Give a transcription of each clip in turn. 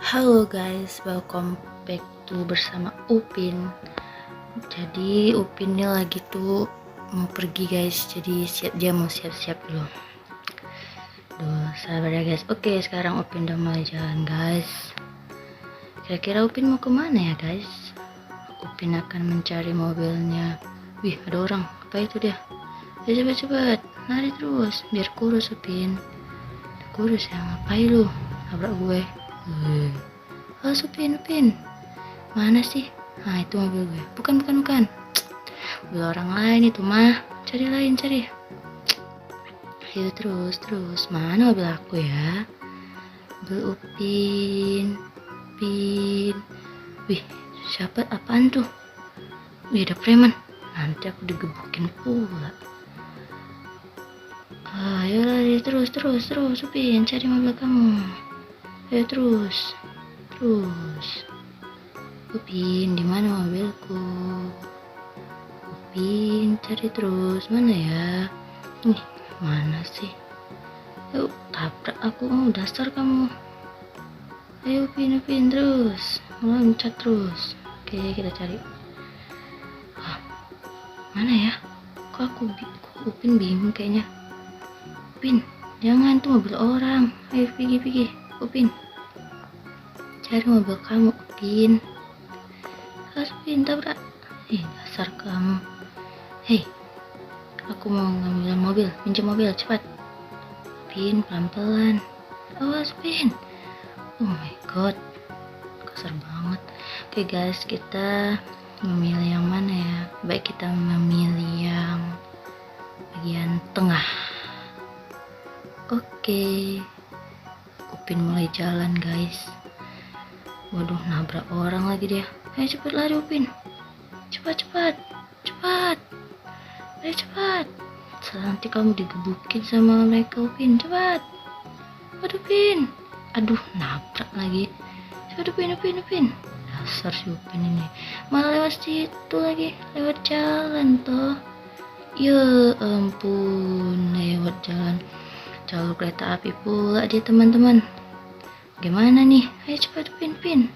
Halo guys, welcome back to bersama Upin. Jadi Upin ini lagi tuh mau pergi guys, jadi dia mau siap-siap dulu. Duh, sabar ya guys. Oke, sekarang Upin udah mulai jalan guys. Kira-kira Upin mau kemana ya guys? Upin akan mencari mobilnya. Wih, ada orang. Apa itu dia? Ayo cepet-cepet, lari terus biar kurus Upin. Kurus ya, ngapain lu? Nabrak gue. Halo Upin, mana sih? Nah itu mobil gue. Bukan. Mobil orang lain itu mah. Cari. Ayo terus. Mana mobil aku ya? Mobil Upin. Wih, siapa? Apaan tuh? Wih, ada preman. Nanti aku digebukin pula. Ayo lari terus Upin, cari mobil kamu. Ayo terus. Upin, di mana mobilku? Upin, cari terus. Mana ya? Nih, mana sih? Yuk, tabrak aku. Dasar kamu. Ayo Upin terus. Loncat terus. Oke, kita cari. Mana ya? Kok Upin bingung kayaknya. Upin, jangan, tuh mobil orang. Ayo pergi. Upin, cari mobil kamu, Upin. Upin, tabrak. Dasar kamu. Hei, aku mau ngambil mobil, pinjam mobil, cepat. Upin, pelan-pelan. Awas, Upin. Oh my god, kasar banget. Oke guys, kita memilih yang mana ya? Baik, kita memilih yang bagian tengah. Oke, Upin mulai jalan guys. Waduh, nabrak orang lagi dia. Ayo cepet lari Upin. Cepat. Ayo cepat. Nanti kamu digebukin sama mereka Upin. Cepat. Waduh Upin. Aduh, nabrak lagi. Cepat Upin. Dasar si Upin ini. Malah lewat situ lagi. Lewat jalan toh. Ya ampun, lewat jalan jalur kereta api pula dia teman-teman. Gimana nih? Ayo cepat Upin.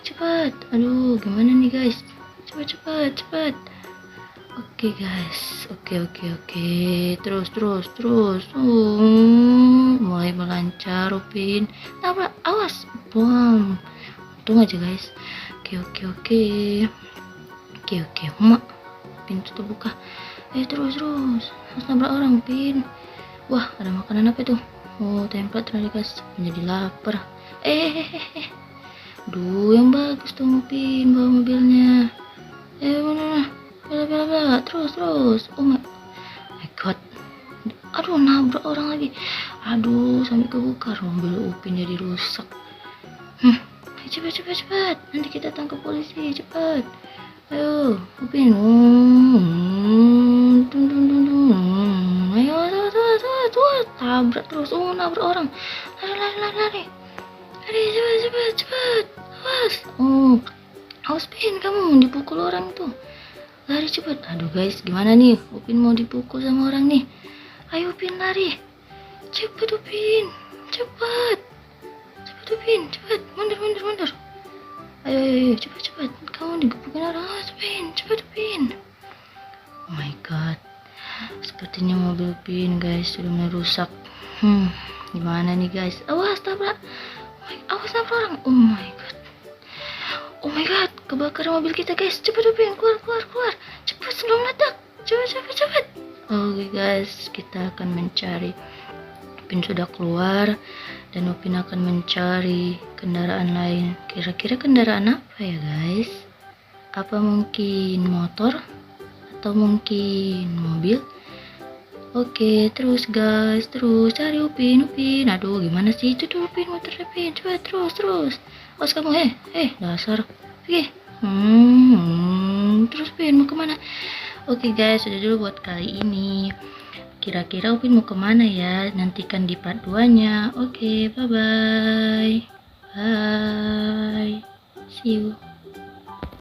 Cepat. Aduh, gimana nih guys? Cepat. Oke guys. Oke. Terus. Mulai melancar Upin. Nabrak, awas. Bom. Untung aja guys. Oke. Mak. Pintu terbuka. Ayo terus. Harus nabrak orang Upin. Wah, ada makanan apa itu? Oh, template tadi guys, menjadi lapar. Duh, yang bagus tuh Upin, bawa mobilnya. Mana? Bela. Terus. Oh my god. Aduh, nabrak orang lagi. Aduh, sampai kebuka mobil Upin jadi rusak. Cepat. Nanti kita tangkap polisi, cepat. Ayo, Upin. Ayo, tabrak terus. Nabrak orang. Lari. Cepat. Awas Upin, kamu dipukul orang tuh. Lari cepat. Aduh guys, gimana nih? Upin mau dipukul sama orang nih. Ayo Upin lari. Cepat Upin. Cepat Upin. Mundur. Ayo, cepat. Kamu digebukin orang. Cepat Upin. Oh my god. Sepertinya mobil Upin guys sudah mulai rusak. Gimana nih guys? Awas tabrak. Awas nabrak orang. Oh my god, kebakar mobil kita guys. Cepat Upin, keluar. Cepat sebelum meledak. Cepat. Oke guys, kita akan mencari. Upin sudah keluar dan Upin akan mencari kendaraan lain. Kira-kira kendaraan apa ya guys? Apa mungkin motor atau mungkin mobil? Oke, terus guys, cari Upin. Aduh, gimana sih itu tuh Upin, motor Upin. Coba terus. Awas kamu, dasar. Oke. Terus Upin mau kemana? Oke guys, sudah dulu buat kali ini. Kira-kira Upin mau kemana ya? Nantikan di part 2-nya. Oke, bye-bye. Bye. See you.